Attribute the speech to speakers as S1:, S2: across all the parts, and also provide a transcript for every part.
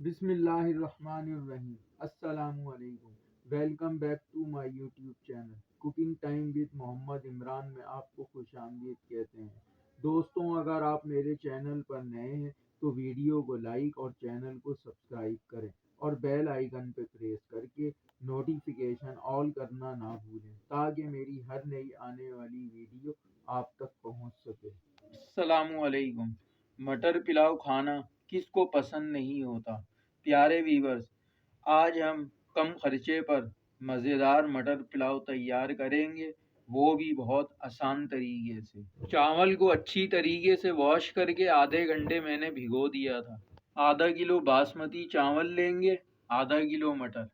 S1: बिस्मिल्लाहिर्रहमानिर्रहीम। अस्सलामुअलैकुम। Welcome back to my YouTube channel cooking time with Mohammed Imran में आपको खुशामदीद कहते हैं। दोस्तों, अगर आप मेरे चैनल पर नए हैं तो वीडियो को लाइक और चैनल को सब्सक्राइब करें और बेल आइकन पर प्रेस करके नोटिफिकेशन ऑल करना ना भूलें ताकि मेरी हर नई आने वाली वीडियो आप तक पहुंच सके। अस्सलामुअलैकुम। मटर पुलाव खाना किसको पसंद नहीं होता। प्यारे वीवर्स, आज हम कम खर्चे पर मज़ेदार मटर पुलाव तैयार करेंगे, वो भी बहुत आसान तरीके से। चावल को अच्छी तरीके से वॉश करके आधे घंटे मैंने भिगो दिया था। आधा किलो बासमती चावल लेंगे, आधा किलो मटर।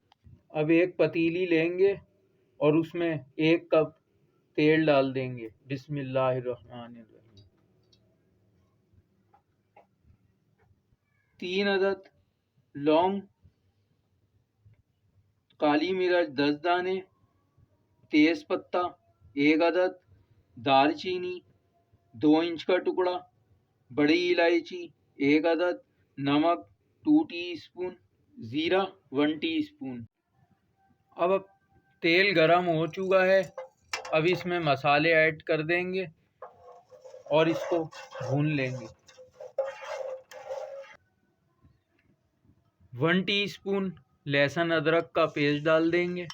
S1: अब एक पतीली लेंगे और उसमें 1 कप तेल डाल देंगे। बिस्मिल्लाहिर्रहमानिर्रहीम। 3 अदद लौंग, काली मिर्च 10 दाने, तेज पत्ता 1 अदद, दालचीनी 2 इंच का टुकड़ा, बड़ी इलायची 1 अदद, नमक 2 टीस्पून, ज़ीरा 1 टीस्पून। अब तेल गरम हो चुका है। अब इसमें मसाले ऐड कर देंगे और इसको भून लेंगे। 1 टीस्पून लहसुन अदरक का पेस्ट डाल देंगे।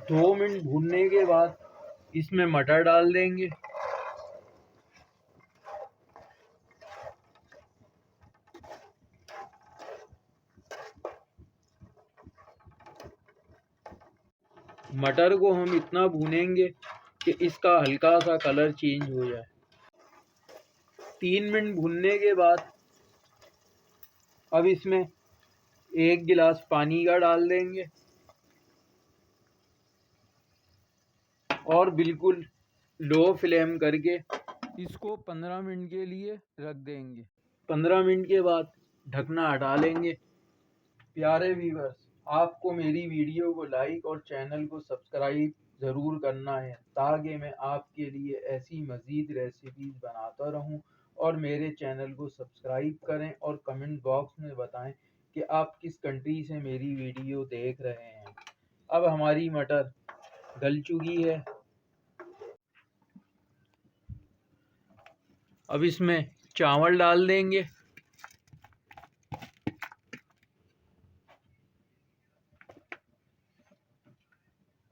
S1: दो मिनट भूनने के बाद इसमें मटर डाल देंगे। मटर को हम इतना भूनेंगे कि इसका हल्का सा कलर चेंज हो जाए। 3 मिनट भूनने के बाद अब इसमें 1 गिलास पानी का डाल देंगे और बिल्कुल लो फ्लेम करके इसको 15 मिनट के लिए रख देंगे। 15 मिनट के बाद ढकना हटा लेंगे। प्यारे व्यूअर्स, आपको मेरी वीडियो को लाइक और चैनल को सब्सक्राइब ज़रूर करना है ताकि मैं आपके लिए ऐसी मज़ीद रेसिपीज़ बनाता रहूं। और मेरे चैनल को सब्सक्राइब करें और कमेंट बॉक्स में बताएं कि आप किस कंट्री से मेरी वीडियो देख रहे हैं। अब हमारी मटर गल चुकी है। अब इसमें चावल डाल देंगे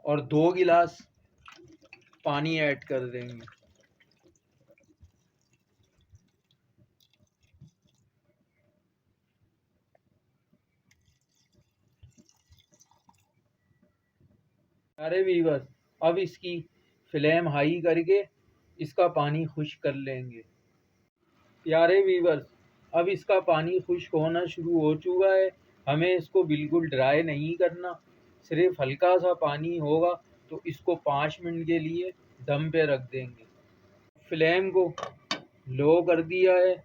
S1: और 2 गिलास पानी ऐड कर देंगे। अरे वीवर, अब इसकी फ्लेम हाई करके इसका पानी खुश्क कर लेंगे। प्यारे वीवर्स, अब इसका पानी खुश्क होना शुरू हो चुका है। हमें इसको बिल्कुल ड्राई नहीं करना, सिर्फ हल्का सा पानी होगा तो इसको 5 मिनट के लिए दम पे रख देंगे। फ्लेम को लो कर दिया है।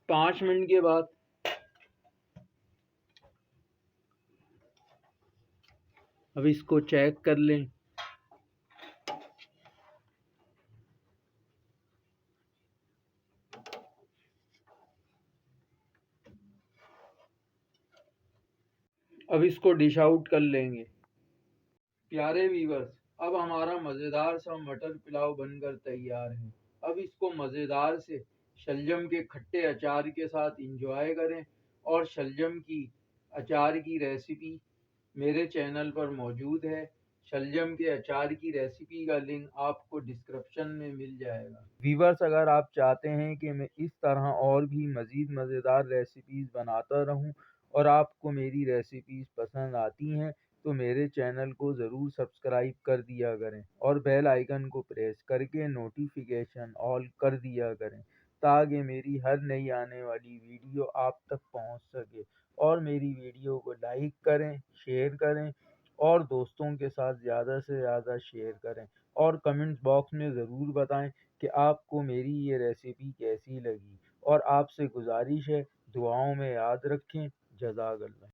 S1: 5 मिनट के बाद अब इसको चेक कर लें। अब इसको डिश आउट कर लेंगे। प्यारे व्यूअर्स, अब हमारा मज़ेदार सा मटर पुलाव बनकर तैयार है। अब इसको मज़ेदार से शलजम के खट्टे अचार के साथ इंजॉय करें। और शलजम की अचार की रेसिपी मेरे चैनल पर मौजूद है। शलजम के अचार की रेसिपी का लिंक आपको डिस्क्रिप्शन में मिल जाएगा। व्यूअर्स, अगर आप चाहते हैं कि मैं इस तरह और भी मज़ीद मज़ेदार रेसिपीज़ बनाता रहूं और आपको मेरी रेसिपीज़ पसंद आती हैं तो मेरे चैनल को ज़रूर सब्सक्राइब कर दिया करें और बेल आइकन को प्रेस करके नोटिफिकेशन ऑल कर दिया करें ताकि मेरी हर नई आने वाली वीडियो आप तक पहुंच सके। और मेरी वीडियो को लाइक करें, शेयर करें और दोस्तों के साथ ज़्यादा से ज़्यादा शेयर करें। और कमेंट्स बॉक्स में ज़रूर बताएं कि आपको मेरी ये रेसिपी कैसी लगी। और आपसे गुजारिश है, दुआओं में याद रखें। जज़ाकल्लाह।